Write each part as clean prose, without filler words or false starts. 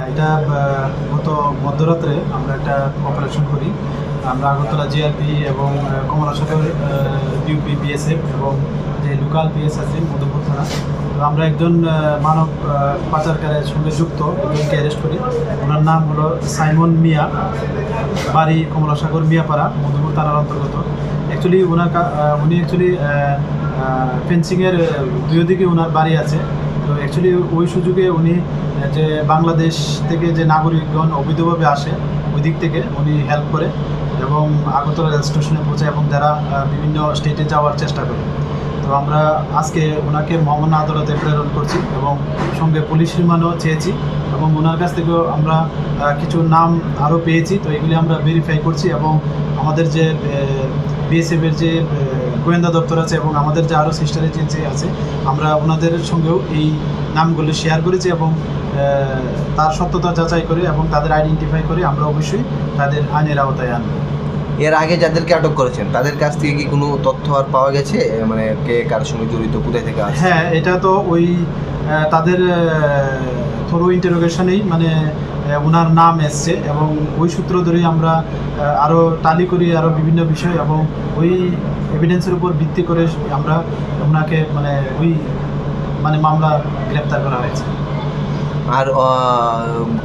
এটা গত মধ্যরাত্রে আমরা একটা অপারেশন করি। আমরা আগরতলা জিআরপি এবং কমলাসাগর ইউপি বিএসএফ এবং যে লোকাল পিএস আছে মধুপুর থানা, তো আমরা একজন মানব পাচারকারের সঙ্গে যুক্ত একজনকে অ্যারেস্ট করি। ওনার নাম হলো সাইমন মিয়া, বাড়ি কমলাসাগর মিয়াপাড়া, মধুপুর থানার অন্তর্গত। অ্যাকচুয়ালি উনি ফেন্সিংয়ের দুই দিকে ওনার বাড়ি আছে। তো অ্যাকচুয়ালি ওই সুযোগে উনি যে বাংলাদেশ থেকে যে নাগরিকগণ অবৈধভাবে আসে ওই দিক থেকে উনি হেল্প করে এবং আগরতলা রেল স্টেশনে পৌঁছায় এবং যারা বিভিন্ন স্টেটে যাওয়ার চেষ্টা করে। তো আমরা আজকে ওনাকে মহামান্য আদালতে প্রেরণ করছি এবং সঙ্গে পুলিশ রিমান্ডও চেয়েছি এবং ওনার কাছ থেকেও আমরা কিছু নাম আরও পেয়েছি। তো এগুলি আমরা ভেরিফাই করছি এবং আমাদের যে বিএসএফের যে গোয়েন্দা দপ্তর আছে এবং আমাদের যে আরও সিস্টার এজেন্সি আছে, আমরা ওনাদের সঙ্গেও এই নামগুলি শেয়ার করেছি এবং তার সত্যতা যাচাই করে এবং তাদের আইডেন্টিফাই করে আমরা অবশ্যই তাদের আইনের আওতায় আনব। এর আগে যাদেরকে আটক করেছেন তাদের কাছ থেকে কি কোনো তথ্য আর পাওয়া গেছে, মানে কে কার সঙ্গে জড়িত, কোথায় থেকে আসছে? হ্যাঁ, এটা তো ওই তাদের থ্রো ইন্টারোগেশনেই মানে ওনার নাম এসছে এবং ওই সূত্র ধরেই আমরা আরও টালি করি আরও বিভিন্ন বিষয় এবং ওই এভিডেন্সের উপর ভিত্তি করে আমরা ওনাকে মামলা গ্রেপ্তার করা হয়েছে। আর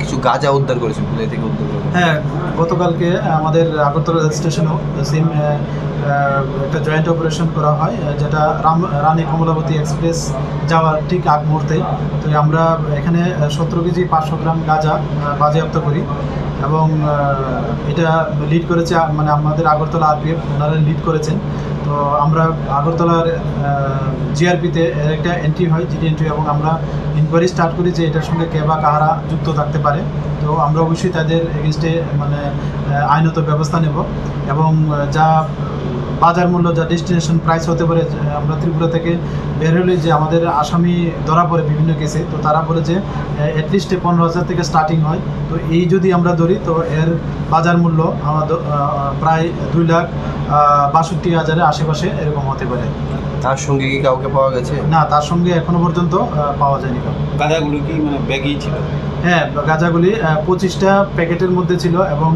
কিছু গাঁজা উদ্ধার করেছেন, কোথায় থেকে উদ্ধার করেছেন? হ্যাঁ, গতকালকে আমাদের আগরতলা রেল স্টেশনেও সেম একটা জয়েন্ট অপারেশন করা হয়, যেটা রানী কমলাবতী এক্সপ্রেস যাওয়ার ঠিক আগ মুহূর্তেই। তো আমরা এখানে 17 কেজি 500 গ্রাম গাঁজা বাজেয়াপ্ত করি এবং এটা লিড করেছে মানে আমাদের আগরতলা আরপিএফ, ওনারা লিড করেছেন। তো আমরা আগরতলার জিআরপিতে একটা এন্ট্রি হয়, জিডি এন্ট্রি, এবং আমরা ইনকোয়ারি স্টার্ট করি যে এটার সঙ্গে কে বা কাহারা যুক্ত থাকতে পারে। তো আমরা অবশ্যই তাদের এগেনস্টে আইনত ব্যবস্থা নেব এবং যা বাজার মূল্য, যা ডেস্টিনেশন প্রাইস হতে পারে, আমরা ত্রিপুরা থেকে বের হলে যে আমাদের আসামি ধরা পড়ে বিভিন্ন কেসে, তো তারা বলে যে অ্যাটলিস্ট 15,000 থেকে স্টার্টিং হয়। তো এই যদি আমরা ধরি তো এর বাজার মূল্য আমাদের প্রায় 2,62,000-এর আশেপাশে এরকম হতে পারে। তার সঙ্গে কি কাউকে পাওয়া গেছে? না, তার সঙ্গে এখনো পর্যন্ত পাওয়া যায়নি। গাঁজাগুলো কি ব্যাগেই ছিল? হ্যাঁ, গাঁজাগুলি 25টা প্যাকেটের মধ্যে ছিল এবং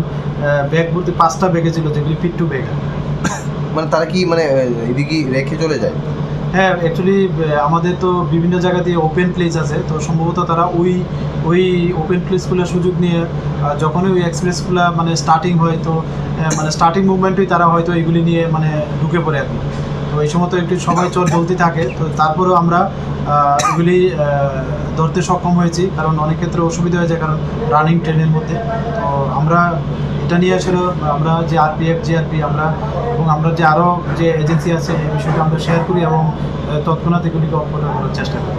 ব্যাগ ভর্তি 5টা ব্যাগে ছিল, যেগুলি ফিট টু ব্যাগ। মানে তারা কি এদিকে রেখে চলে যায়? হ্যাঁ, অ্যাকচুয়ালি আমাদের তো বিভিন্ন জায়গা দিয়ে ওপেন প্লেস আছে, তো সম্ভবত তারা ওই ওপেন প্লেসগুলোর সুযোগ নিয়ে যখনই ওই এক্সপ্রেসগুলো স্টার্টিং হয়, তো স্টার্টিং মুভমেন্টেই তারা হয়তো এগুলি নিয়ে ঢুকে পড়ে আর কি। তো এই সময় তো একটু সবাই চোর বলতে থাকে, তো তারপরেও আমরা এগুলি ধরতে সক্ষম হয়েছি, কারণ অনেক ক্ষেত্রে অসুবিধা হয়ে যায়, কারণ রানিং ট্রেনের মধ্যে। তো আমরা এটা নিয়ে আসলে আমরা যে আরপিএফ, জিআরপি এবং আমরা যে আরও যে এজেন্সি আছে এই বিষয়টা আমরা শেয়ার করি এবং তৎক্ষণাৎ এগুলিকে অপসারণ করার চেষ্টা করি।